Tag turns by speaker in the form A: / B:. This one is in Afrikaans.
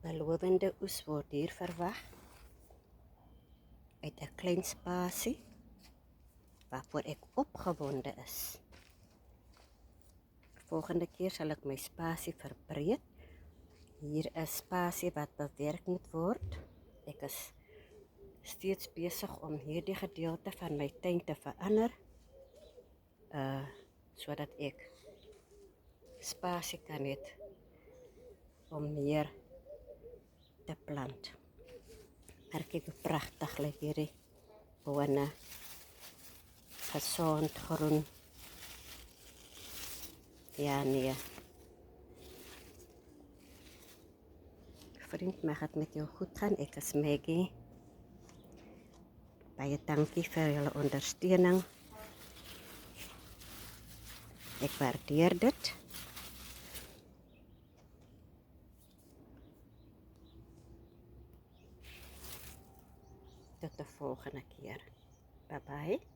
A: Belowende oes word hier verwag uit 'n klein spasie waarvoor ek opgewonde is. Volgende keer sal ek my spasie verbreed. Hier is spasie wat bewerk moet word. Ek is steeds besig om hierdie gedeelte van my tuin te verander, sodat ek spasie kan hê om meer te plant. Maar kyk hoe pragtig lyk hierdie bone. Gesond, groen. Ja, nee. Vriend, mag het met jou goed gaan. Ek is Maggie. Baie dankie vir julle ondersteuning. Ek waardeer dit. Tot de volgende keer. Bye bye.